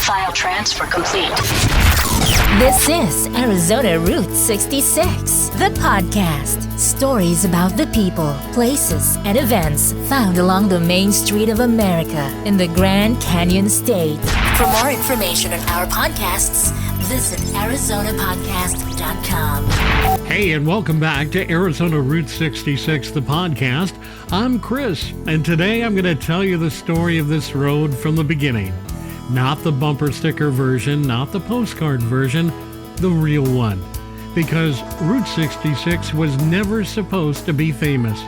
File transfer complete. This is Arizona Route 66, the podcast. Stories about the people, places, and events found along the main street of America in the Grand Canyon State. For more information on our podcasts, visit ArizonaPodcast.com. Hey, and welcome back to Arizona Route 66, the podcast. I'm Chris, and today I'm going to tell you the story of this road from the beginning. Not the bumper sticker version, not the postcard version, the real one. Because Route 66 was never supposed to be famous.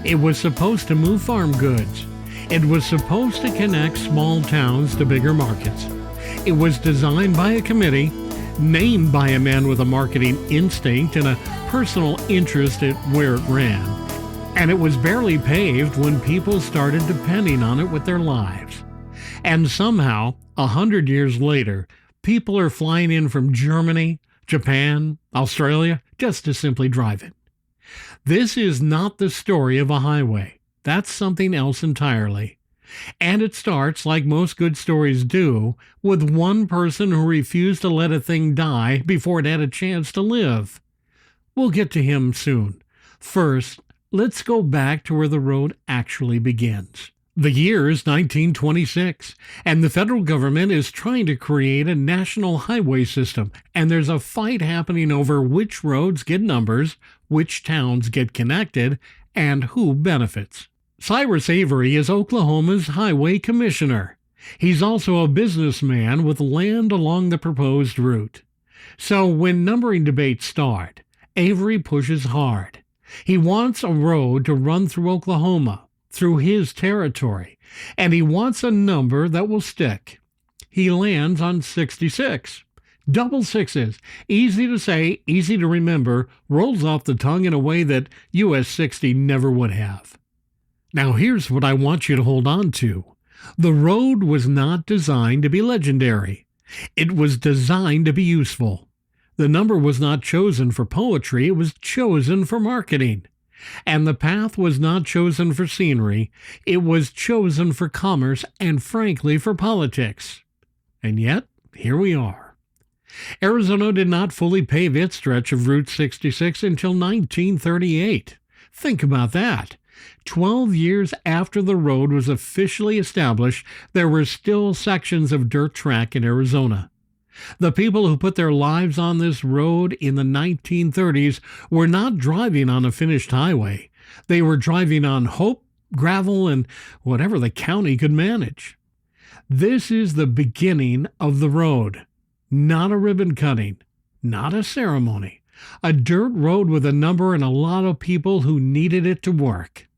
It was supposed to move farm goods. It was supposed to connect small towns to bigger markets. It was designed by a committee, named by a man with a marketing instinct and a personal interest in where it ran. And it was barely paved when people started depending on it with their lives. And somehow, 100 years later, people are flying in from Germany, Japan, Australia, just to simply drive it. This is not the story of a highway. That's something else entirely. And it starts, like most good stories do, with one person who refused to let a thing die before it had a chance to live. We'll get to him soon. First, let's go back to where the road actually begins. The year is 1926, and the federal government is trying to create a national highway system, and there's a fight happening over which roads get numbers, which towns get connected, and who benefits. Cyrus Avery is Oklahoma's highway commissioner. He's also a businessman with land along the proposed route. So when numbering debates start, Avery pushes hard. He wants a road to run through Oklahoma, through his territory, and he wants a number that will stick. He lands on 66. Double sixes, easy to say, easy to remember, rolls off the tongue in a way that US 60 never would have. Now here's what I want you to hold on to. The road was not designed to be legendary. It was designed to be useful. The number was not chosen for poetry, it was chosen for marketing. And the path was not chosen for scenery, it was chosen for commerce and, frankly, for politics. And yet, here we are. Arizona did not fully pave its stretch of Route 66 until 1938. Think about that. 12 years after the road was officially established, there were still sections of dirt track in Arizona. The people who put their lives on this road in the 1930s were not driving on a finished highway. They were driving on hope, gravel, and whatever the county could manage. This is the beginning of the road. Not a ribbon cutting, not a ceremony. A dirt road with a number and a lot of people who needed it to work.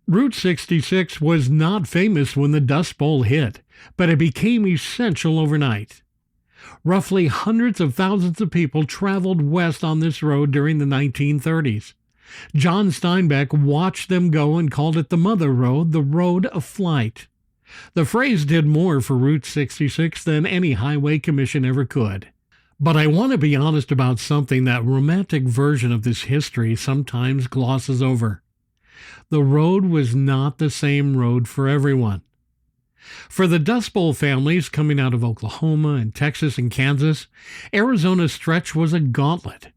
Route 66 was not famous when the Dust Bowl hit, but it became essential overnight. Roughly hundreds of thousands of people traveled west on this road during the 1930s. John Steinbeck watched them go and called it the Mother Road, the road of flight. The phrase did more for Route 66 than any highway commission ever could. But I want to be honest about something that romantic version of this history sometimes glosses over. The road was not the same road for everyone. For the Dust Bowl families coming out of Oklahoma and Texas and Kansas, Arizona's stretch was a gauntlet.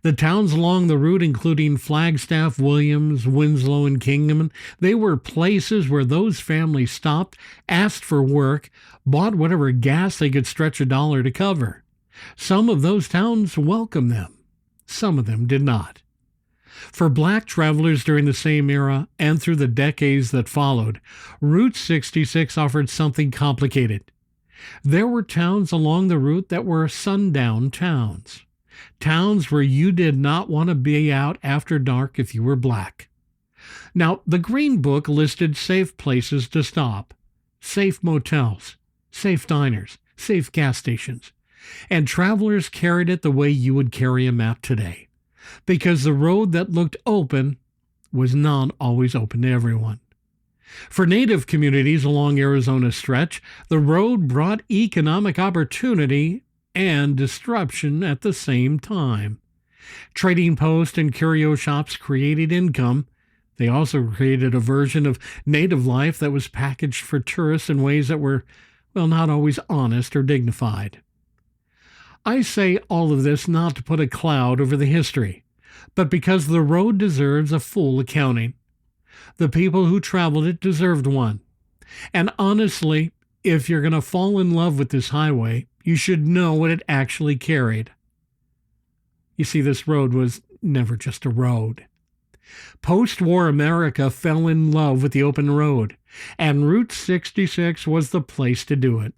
The towns along the route, including Flagstaff, Williams, Winslow, and Kingman, they were places where those families stopped, asked for work, bought whatever gas they could stretch a dollar to cover. Some of those towns welcomed them. Some of them did not. For black travelers during the same era and through the decades that followed, Route 66 offered something complicated. There were towns along the route that were sundown towns. Towns where you did not want to be out after dark if you were black. Now, the Green Book listed safe places to stop, safe motels, safe diners, safe gas stations, and travelers carried it the way you would carry a map today, because the road that looked open was not always open to everyone. For Native communities along Arizona's stretch, the road brought economic opportunity and disruption at the same time. Trading posts and curio shops created income. They also created a version of native life that was packaged for tourists in ways that were, well, not always honest or dignified. I say all of this not to put a cloud over the history, but because the road deserves a full accounting. The people who traveled it deserved one. And honestly, if you're going to fall in love with this highway, you should know what it actually carried. You see, this road was never just a road. Post-war America fell in love with the open road, and Route 66 was the place to do it.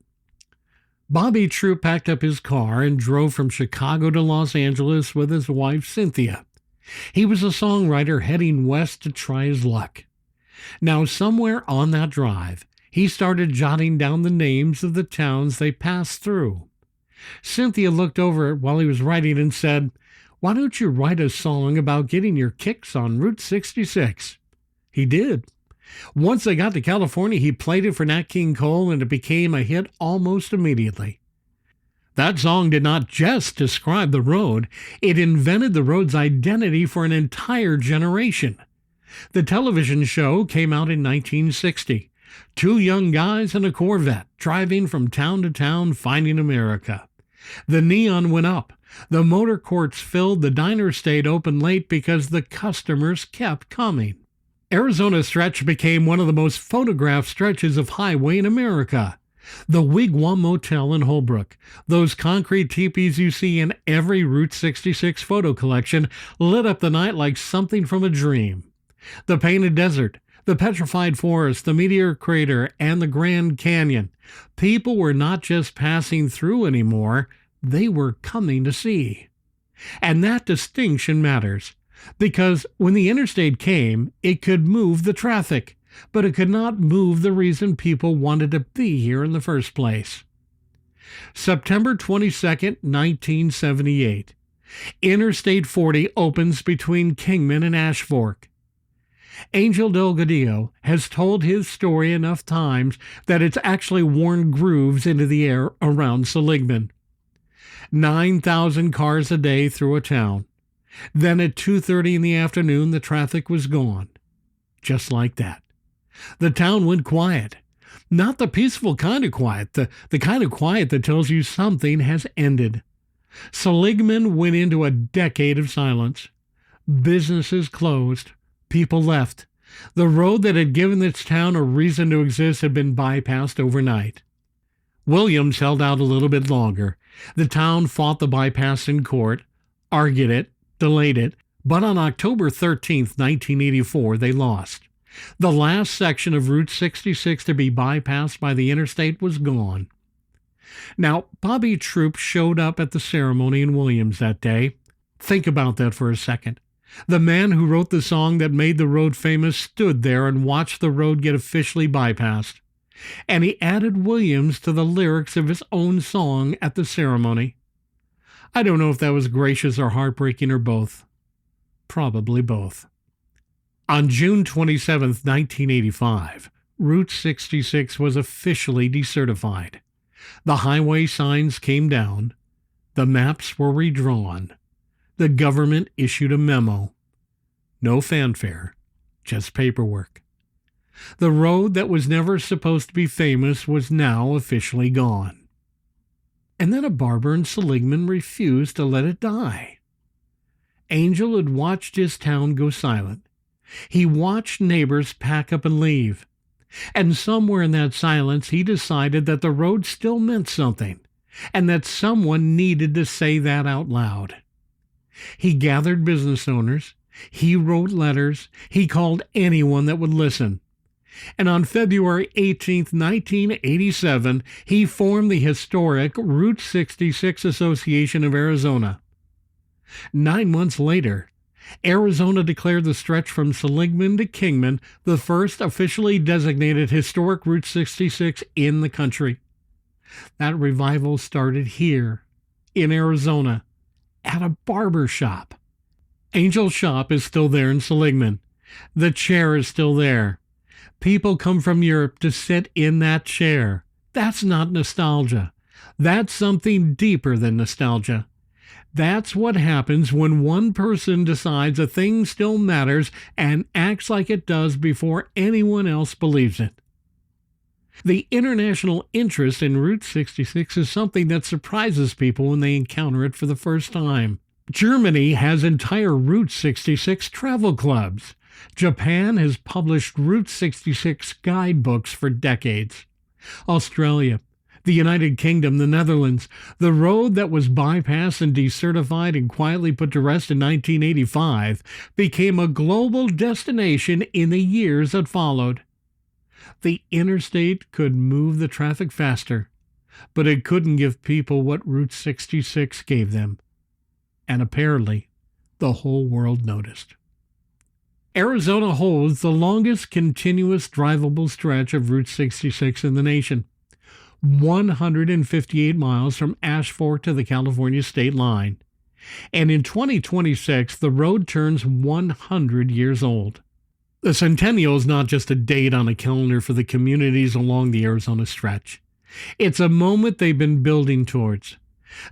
Bobby Troup packed up his car and drove from Chicago to Los Angeles with his wife, Cynthia. He was a songwriter heading west to try his luck. Now, somewhere on that drive, he started jotting down the names of the towns they passed through. Cynthia looked over it while he was writing and said, "Why don't you write a song about getting your kicks on Route 66? He did. Once they got to California, he played it for Nat King Cole, and it became a hit almost immediately. That song did not just describe the road, it invented the road's identity for an entire generation. The television show came out in 1960. Two young guys in a Corvette driving from town to town finding America. The neon went up. The motor courts filled. The diner stayed open late because the customers kept coming. Arizona stretch became one of the most photographed stretches of highway in America. The Wigwam Motel in Holbrook, those concrete teepees you see in every Route 66 photo collection, lit up the night like something from a dream. The Painted Desert, the Petrified Forest, the Meteor Crater, and the Grand Canyon. People were not just passing through anymore, they were coming to see. And that distinction matters, because when the interstate came, it could move the traffic, but it could not move the reason people wanted to be here in the first place. September 22, 1978. Interstate 40 opens between Kingman and Ash Fork. Angel Delgadillo has told his story enough times that it's actually worn grooves into the air around Seligman. 9,000 cars a day through a town. Then at 2:30 in the afternoon, the traffic was gone. Just like that. The town went quiet. Not the peaceful kind of quiet, the kind of quiet that tells you something has ended. Seligman went into a decade of silence. Businesses closed. People left. The road that had given this town a reason to exist had been bypassed overnight. Williams held out a little bit longer. The town fought the bypass in court, argued it, delayed it, but on October 13, 1984, they lost. The last section of Route 66 to be bypassed by the interstate was gone. Now, Bobby Troup showed up at the ceremony in Williams that day. Think about that for a second. The man who wrote the song that made the road famous stood there and watched the road get officially bypassed. And he added Williams to the lyrics of his own song at the ceremony. I don't know if that was gracious or heartbreaking or both. Probably both. On June 27, 1985, Route 66 was officially decertified. The highway signs came down. The maps were redrawn. The government issued a memo. No fanfare, just paperwork. The road that was never supposed to be famous was now officially gone. And then a barber in Seligman refused to let it die. Angel had watched his town go silent. He watched neighbors pack up and leave. And somewhere in that silence, he decided that the road still meant something, and that someone needed to say that out loud. He gathered business owners. He wrote letters. He called anyone that would listen. And on February 18, 1987, he formed the historic Route 66 Association of Arizona. 9 months later, Arizona declared the stretch from Seligman to Kingman the first officially designated historic Route 66 in the country. That revival started here, in Arizona, at a barber shop. Angel's shop is still there in Seligman. The chair is still there. People come from Europe to sit in that chair. That's not nostalgia. That's something deeper than nostalgia. That's what happens when one person decides a thing still matters and acts like it does before anyone else believes it. The international interest in Route 66 is something that surprises people when they encounter it for the first time. Germany has entire Route 66 travel clubs. Japan has published Route 66 guidebooks for decades. Australia, the United Kingdom, the Netherlands, the road that was bypassed and decertified and quietly put to rest in 1985 became a global destination in the years that followed. The interstate could move the traffic faster, but it couldn't give people what Route 66 gave them. And apparently, the whole world noticed. Arizona holds the longest continuous drivable stretch of Route 66 in the nation, 158 miles from Ash Fork to the California state line. And in 2026, the road turns 100 years old. The centennial is not just a date on a calendar for the communities along the Arizona stretch. It's a moment they've been building towards.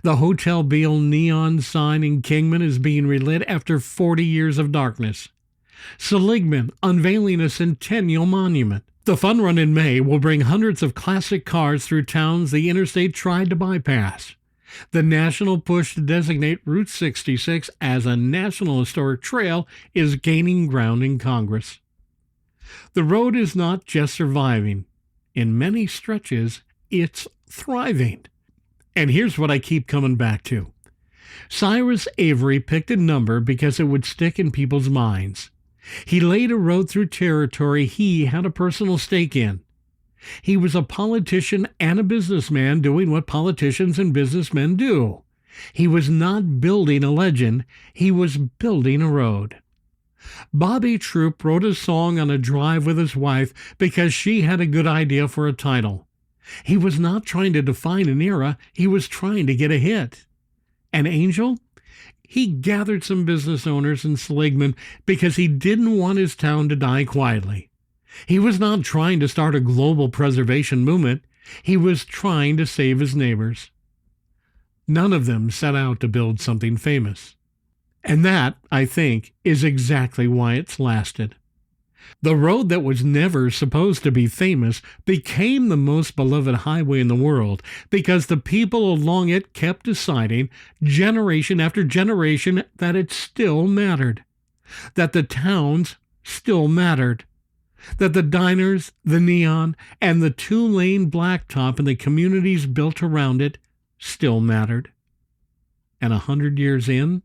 The Hotel Beale neon sign in Kingman is being relit after 40 years of darkness. Seligman unveiling a centennial monument. The fun run in May will bring hundreds of classic cars through towns the interstate tried to bypass. The national push to designate Route 66 as a National Historic Trail is gaining ground in Congress. The road is not just surviving. In many stretches, it's thriving. And here's what I keep coming back to. Cyrus Avery picked a number because it would stick in people's minds. He laid a road through territory he had a personal stake in. He was a politician and a businessman doing what politicians and businessmen do. He was not building a legend, he was building a road. Bobby Troup wrote a song on a drive with his wife because she had a good idea for a title. He was not trying to define an era, he was trying to get a hit. And Angel? He gathered some business owners in Seligman because he didn't want his town to die quietly. He was not trying to start a global preservation movement. He was trying to save his neighbors. None of them set out to build something famous. And that, I think, is exactly why it's lasted. The road that was never supposed to be famous became the most beloved highway in the world because the people along it kept deciding, generation after generation, that it still mattered, that the towns still mattered, that the diners, the neon, and the two-lane blacktop in the communities built around it still mattered. And 100 years in,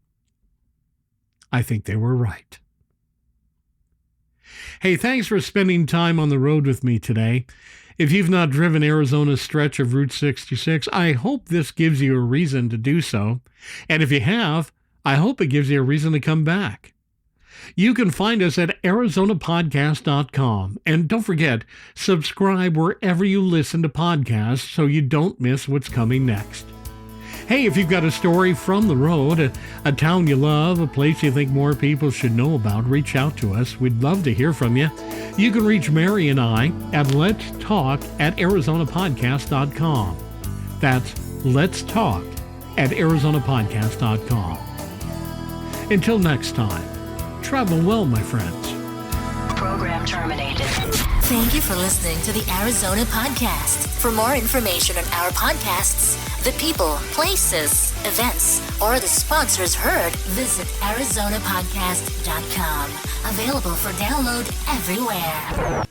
I think they were right. Hey, thanks for spending time on the road with me today. If you've not driven Arizona's stretch of Route 66, I hope this gives you a reason to do so. And if you have, I hope it gives you a reason to come back. You can find us at ArizonaPodcast.com. And don't forget, subscribe wherever you listen to podcasts so you don't miss what's coming next. Hey, if you've got a story from the road, a town you love, a place you think more people should know about, reach out to us. We'd love to hear from you. You can reach Mary and I at letstalk@ArizonaPodcast.com. That's letstalk@ArizonaPodcast.com. Until next time, travel well, my friends. Program terminated. Thank you for listening to the Arizona Podcast. For more information on our podcasts, the people, places, events, or the sponsors heard, visit ArizonaPodcast.com. Available for download everywhere.